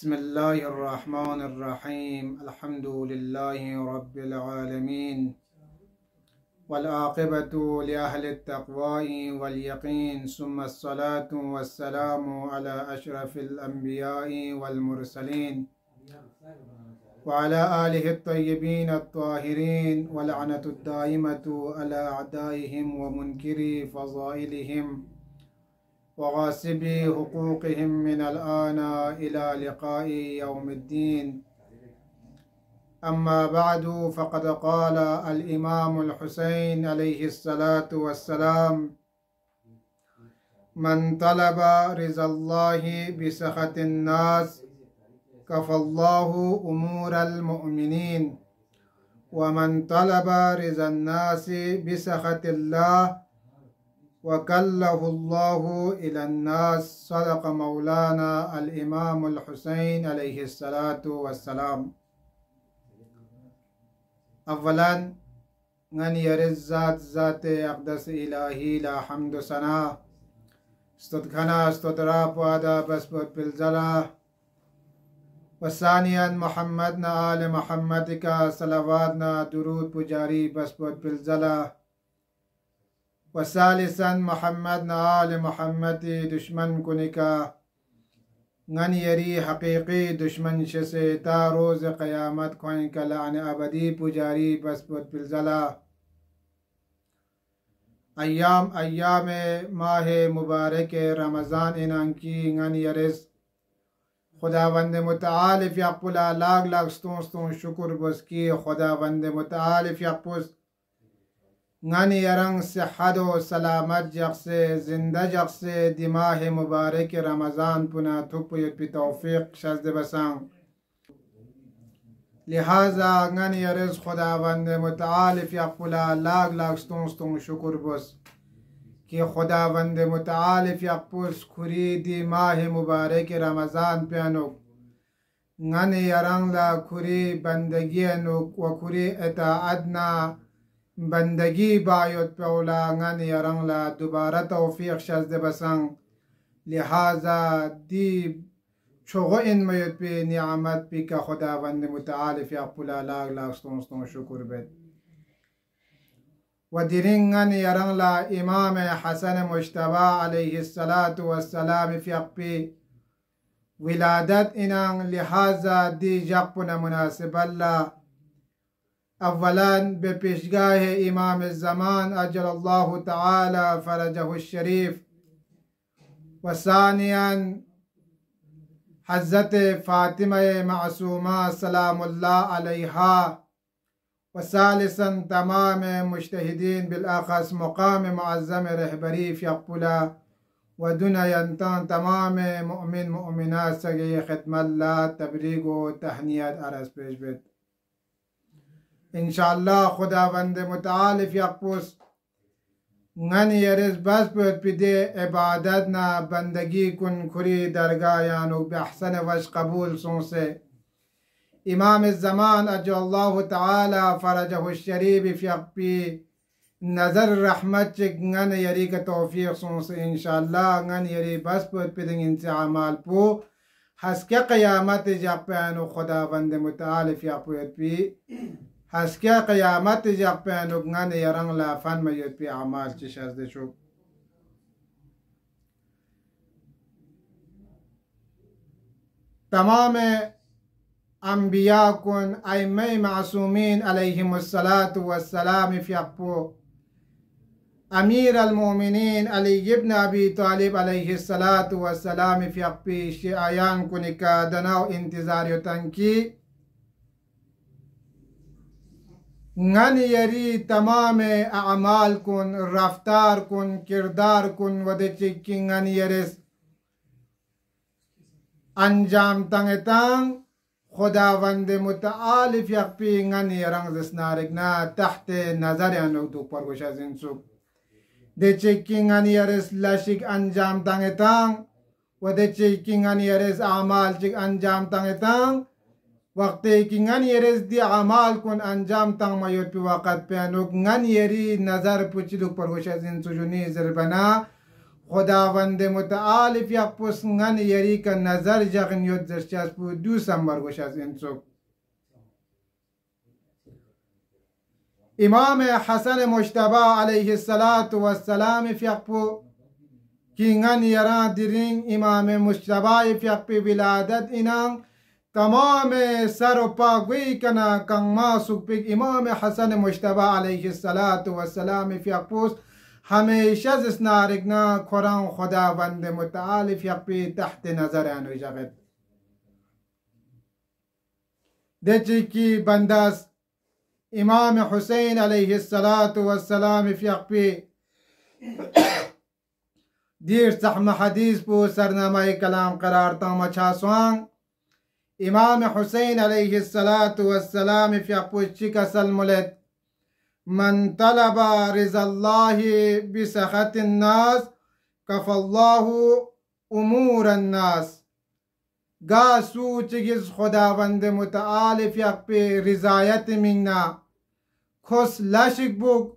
بسم الله الرحمن الرحيم. الحمد لله رب العالمين، والعاقبة لأهل التقوى واليقين، ثم الصلاة والسلام على أشرف الأنبياء والمرسلين وعلى آله الطيبين الطاهرين، ولعنة الدائمة على أعدائهم ومنكري فضائلهم وغاصبي حقوقهم من الآن إلى لقاء يوم الدين. أما بعد، فقد قال الإمام الحسين عليه الصلاة والسلام: من طلب رضا الله بسخط الناس كفى الله أمور المؤمنين، ومن طلب رضا الناس بسخط الله وكله الله إلى الناس. صدق مولانا الإمام الحسين عليه الصلاة والسلام. أولا غن يرز ذات أقدس إلهي لا حمد سنا استدخنا استدرا پادا بسبت بالزلا. وثانيا محمدنا آل محمد کا صلواتنا درود پجاری بسبت بالزلا. وثالثا محمدنا آل محمد دشمن کنکا غن یری حقیقی دشمن شسے تا روز قیامت کوئن کا لعن ابدی پجاری بسبت بالزلا. ایام ماہ مبارک رمضان انانکی غن یرس خداوند متعال یقبل لاگ لاگ ستون شکر بس کی خداوند متعال یقبل غنی یرنگ صحت و سلامت جقسے زندہ جقسے دماغ مبارک رمضان پنا تھپیت پی توفیق شزد بسان. لہذا غنی یرز خداوند متعال یقبلا لاگ لاگ ستون شکر بس کہ خداوند متعال یقبل کھری دی ماہ مبارک رمضان پیانوک غنی یرنگ لا کھری بندگی نوک و کھری اطاعتنا بندگی بایت پولا غن یرنگ لا دوبارہ توفیق شزد بسنگ. لہذا دی چھوغو ان میت پی نعمت پی کا خداوند متعال یقبلا لاگ لاگ ستون شکر بیت. و دیرین غن یرنگ لا امام حسن مجتبی علیہ السلام یقبی ولادت انان. لہذا دی جقپنا مناسب اللہ اولا بپیشگاہ امام الزمان اجل اللہ تعالی فرجہ الشریف، و ثانیا حضرت فاطمہ معصومہ سلام اللہ علیہا، و ثالثا تمام مجتہدین بالاخص مقام معظم رہبری یقبلا، و دنیا تمام مؤمن مؤمنات سگی ختم اللہ تبریک و تہنیت عرض پیش بیت. انشاءاللہ خداوند متعال یقبس غن یرز بس پت پدے عبادتنا بندگی کن کھری درگاہ یانو بحسن وش قبول سونسے. امام الزمان اجل اللہ تعالی فرجہ الشریف یقبی نظر رحمت چک غن یری کا توفیق سونسے. انشاءاللہ غن یری بس پت پدنگ انسے عمال پو حسک قیامت جاپینو خداوند متعال یقبت پی حسکیا قیامت جب پینوک غن یرنگ لا فن میت پی اعمال چی شزد شو. تمام انبیاء کن ائمہ معصومین علیہم السلام یقبو امیر المومنین علی ابن ابی طالب علیہ السلام یقبی شیعیان کنکا دناو انتظار تنکی غن یری تمام اعمال کن رفتار کن کردار کن و دے چکی غن یرس انجام تنگتان خداوند متعال یقبی غن یرنگ زسنارکنا تحت نظر انوک دو پرگوش از انسوک دے چکی غن یرس لشک انجام تنگتان و دے چکی غن یرس اعمال چک انجام تنگتان وقتی که غن یرز دی عمال کن انجام تنگ میود پی وقت پیانوک غن یری نظر پوچیدو پرگوش از این سجونی زربنا خداوند متعال یک پسنگن یری که نظر جغن یود زرچاس پو دو سمبر گوش از انسوک امام حسن مجتبی علیه السلام فیقپو کینگن یران دیرین امام مجتبی فیقپی ولادت اینان تمام سر و پا گوی کنا کنما سکپیک امام حسن مجتبی علیه السلام فیقپوست همیشه زسنارگنا قرآن خداوند متعال فیقپی تحت نظر انوی جغد دچی کی بنداس امام حسین علیه السلام فیقپی دیر سحم حدیث پو سرنامه کلام قرار تاما چاسوان امام حسین علیه السلام فیقپو چی کسل ملد من طلب رضا الله بسخط الناس كفى الله امور الناس گا سوچگیز خداوند متعال فیقپی رضایت منا کس لشک بک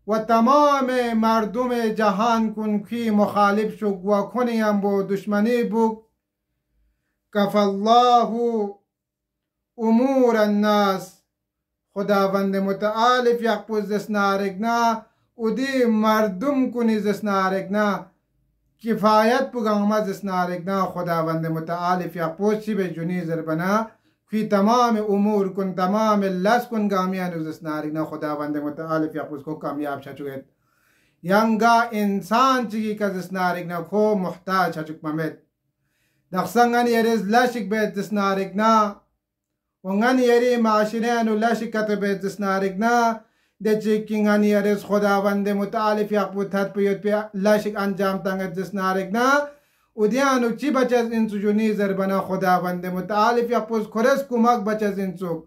و تمام مردم جهان کن کی مخالف شک و کنیم بو دشمنی بک كفى الله امور الناس خداوند متعال فیقپو زسنارگنا او دی مردم کنی زسنارگنا کفایت پگانما زسنارگنا خداوند متعال فیقپو چی به جنی زربنا فی تمام امور کن تمام لس کن گامیان زسنارگنا خداوند متعال فیقپو کو کامیاب چچوید ینگا انسان چیگی که زسنارگنا کو محتاج چچک ممید دخسنگن یریز لشک بیت زسنارگنا ونگن یری معاشرین و لشکت بیت زسنارگنا دچی کینگن یریز خداوند متعال فیقپو تحت پیوت پی لشک انجام تنگت زسنارگنا و دیانو چی بچز انسو جونی زربنا خداوند متعال فیقپو کرس کمک بچز انسو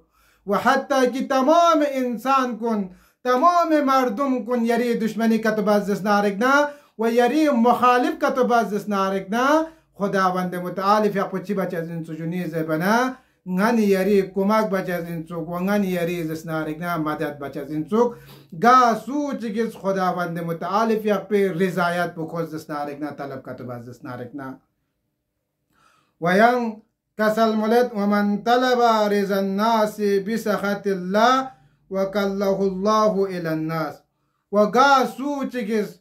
و حتی کی تمام انسان کن تمام مردم کن یری دشمنی کتباز زسنارگنا و یری مخالف کتباز زسنارگنا خداوند متعال فیقپو چی بچز انسو جونی زربنا ngani yari kumak bachaz insuk wa ngani yari zisnarigna madad bachaz insuk ga suchigis khudawand mutaalif yak pe rizayat bukhoz zisnarigna talab katubaz zisnarigna wayang kasal mulet wa man talaba rizan nasi bisakhatillah wa kallahu allahu ila nas wa ga suchigis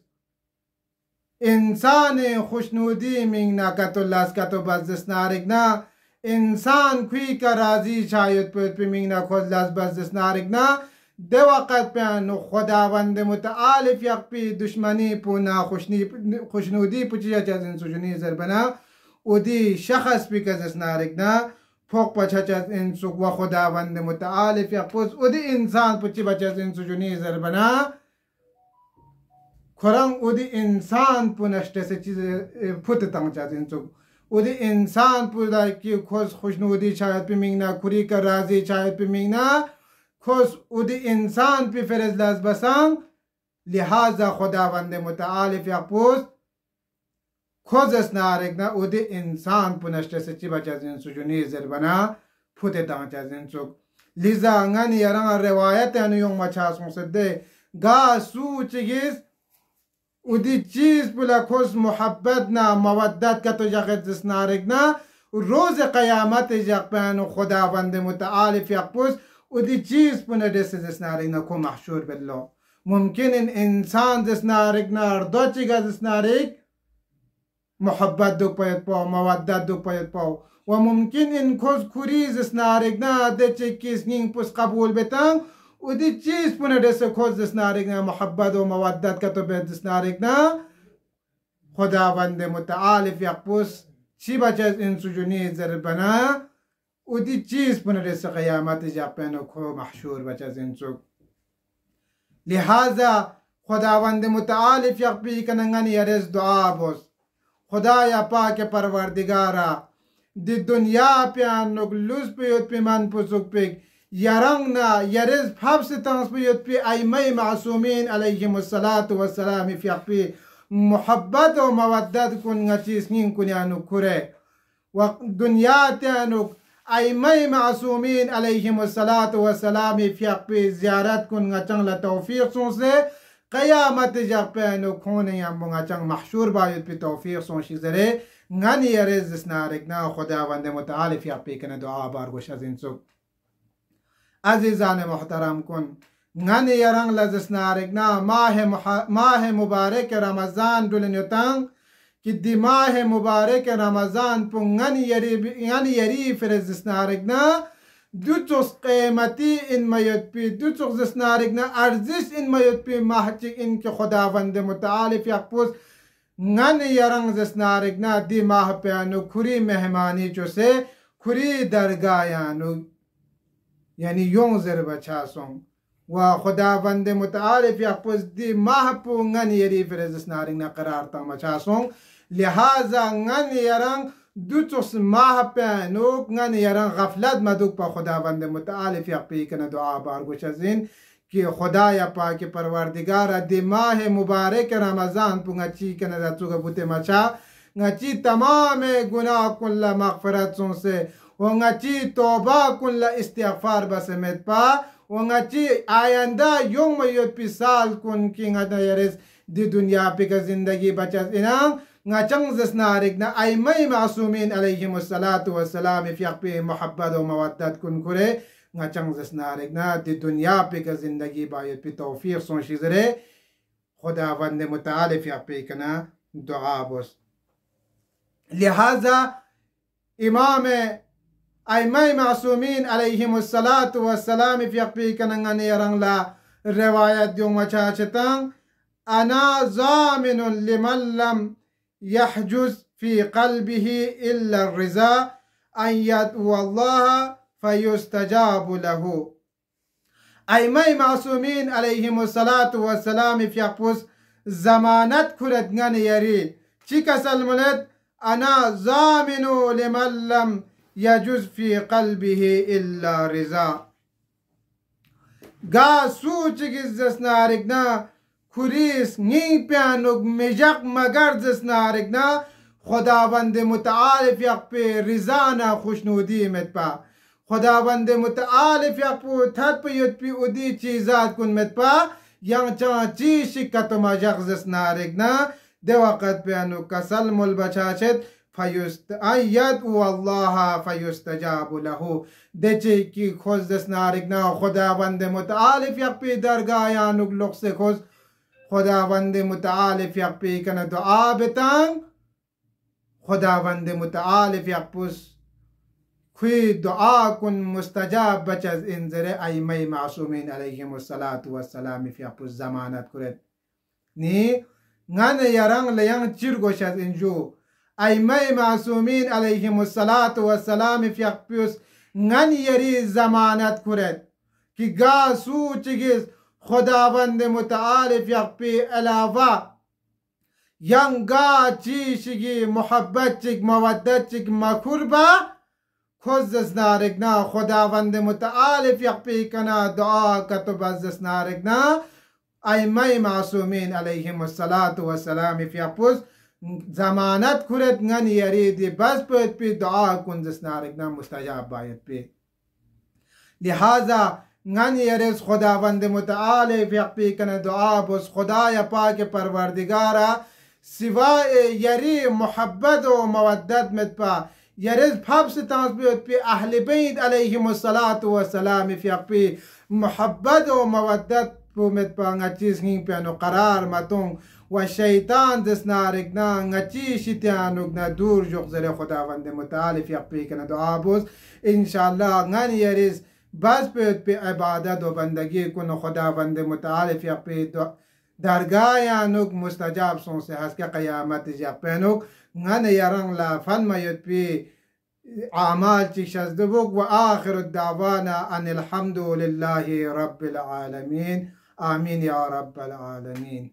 insani khushnudi mingna katullas katubaz zisnarigna انسان کوی که راضی شاید پوید پی مینگنا خود لازباز دسنارگنا ده وقت پیانو خداوند متعال فیقپی دشمنی پونا خوشنودی پوچی چاز انسو جنی زربنا او دی شخص پی که دسنارگنا پوک پچا چاز انسو و خداوند متعال فیقپوز او دی انسان پوچی بچاز انسو جنی زربنا کرنگ او دی انسان پونشته سے چیز پوت تنگ چاز انسو او دی انسان پودا کی خوش خوشنودی شاید پی مینگنا کوری کا راضی شاید پی مینگنا خوش او دی انسان پی فرز لاز بسان لہذا خداوند متعال فیقپوز خوز اسنارگنا او دی انسان پونشته سے چی بچا زنسو جنی زربنا پوتے تانچا زنسو لذا انگن یران روایت انو یونگ مچاس مصده گا سو چگیز او دی چیز بلا کس محبت نا مودت که تو جاقت زسنارگ نا روز قیامت جاق پیانو خداوند متعال فیقپوز او دی چیز پونه دست زسنارگ نا کو محشور بلو ممکن این انسان زسنارگ نا اردو چیگا زسنارگ محبت دو پاید پاو مودت دو پاید پاو و ممکن این کس کوری زسنارگ نا ده چی کس نینگ پس قبول بتن و دی چیز پونه دست کس دسنارگنا محبت و مودت که تو بید دسنارگنا خداوند متعال فیقپوس چی بچه انسو جنی زربنا و دی چیز پونه دست قیامت جاپینو کو محشور بچه انسو لہذا خداوند متعال فیقپی کننگن یرز دعا بوس خدایا پاک پروردگارا دی دنیا پیانوک لوز پیوت پی من پسوک پیک یرنگنا یرز حبس تنسبیت پی ایمه معصومین علیهم السلام فیقپی محبت و مودت کن چیز نین کنیانو کره و دنیا تیانو ایمه معصومین علیهم السلام فیقپی زیارت کن چنگ لتوفیق سنسه قیامت جق پینو کونه یم بونگا چنگ محشور باید پی توفیق سونشی زره غنی یرز سنارگنا خداوند متعال فیق پیکنه دعا بارگوش از این سو عزیزان محترم کن غنی یرنگ لزسنارگنا ماه مبارک رمضان دولنیوتنگ که دی ماه مبارک رمضان پون غنی یری فرزسنارگنا دو چوز قیمتی این میاد پی دو چوز زسنارگنا ارزش این میاد پی محچ این که خداوند متعال فیق پوز غنی یرنگ زسنارگنا دی ماه پیانو کری مهمانی چوسه کری درگاهیانو یعنی یون زر بچاسون و خداوند متعال فیق پوز دی ماه پو غنی یری فرزسنارگنا قرار تا مچاسون لہذا غنی یرنگ دو چوس ماه پیانو غنی یرنگ غفلت مدوک پا خداوند متعال فیق پیکنه دعا بارگوش از این کہ خدایا پاک پروردگار دی ماہ مبارک رمضان پو ngachی کنه دا چوگا بوتے مچا ngachی تمام گناہ کن لا مغفرت سن سے و ngachی توبہ کن لا استغفار بسمت پا و ngachی آیندہ یوم یوت پی سال کن کی ngada یرز دی دنیا پی کا زندگی بچت انام ngachang زسنارگنا ایمای معصومین علیہم السلام فیق پی محبت و مودت کن کرے ngachang زسنارگنا دی دنیا پی کا زندگی باید پی توفیق سونشی زرے خداوند متعال فیق پی کنا دعا بوس لہذا امام ایمای معصومین علیہم السلام فیق پی کنا غنی یرنگ لا روایت دیو مچاچتاں انا ضامن لمن لم يحجز في قلبه إلا الرضا أن يدعو الله فيستجاب له ایمای معصومین علیهم السلام فیقپوس زمانت کرد غنی یری چی کسل ملد انا ضامن لمن لم يجز في قلبه إلا رضا گا سوچگیز زسنارگنا کریس نی پیانوگ مجق مگر زسنارگنا خداوند متعال فیق پی رضانا خوشنودی مت پا خداوند متعال فیق پو تھت پی یت پی ادی چیزات کن مت پا yang چی شکت مجق زسنارگنا دے وقت پیانو کسل مل بچاچت فیستعید واللہ فیستجاب له دے چی کی خوز زسنارگنا خداوند متعال فیق پی درگاہیانوگ لغ سے خوز خداوند متعال فیق پی کن دعا بتانگ خداوند متعال فیق پوس کوئی دعا کن مستجاب بچز انذر ایمای معصومین علیہم السلام فیق پوس زمانت کرد نی غن یرنگ لیانگ چرگوش از انجو ایمای معصومین علیہم السلام فیق پوس غن یری زمانت کرد کی گا سوچگیز خداوند متعال فیق پی علاوہ ینگا چیشگی محبت چک مودت چک مکربا خوز زسنارگنا خداوند متعال فیق پی کنا دعا کتب زسنارگنا ایمای معصومین علیہم السلام فیق پوس زمانت کرد غن یریدی بس پید پی دعا کن زسنارگنا مستجاب باید پی لہذا غن یرز خداوند متعال فیق پی کن دعا بس خدای پاک پروردگارا سوائے یری محبت و مودت مت پا یرز پھپ سے تانسبیت پی اہل بیت علیہم السلام فیق پی محبت و مودت پو مت پا ngachis nging piano قرار متون و شیطان زسنارگنا ngachis شتیانوگنا دور جغزر خداوند متعال فیق پی کن دعا بس انشاءاللہ غن یرز بس پی عبادت و بندگی کن خداوند متعال فیق پی درگاهیانوگ مستجاب سون سے ہس کے قیامت جا پینوگ غن یرنگ لا فن میت پی اعمال چی شزدبوگ و آخر الدعوانا ان الحمد للہ رب العالمین آمین یا رب العالمین.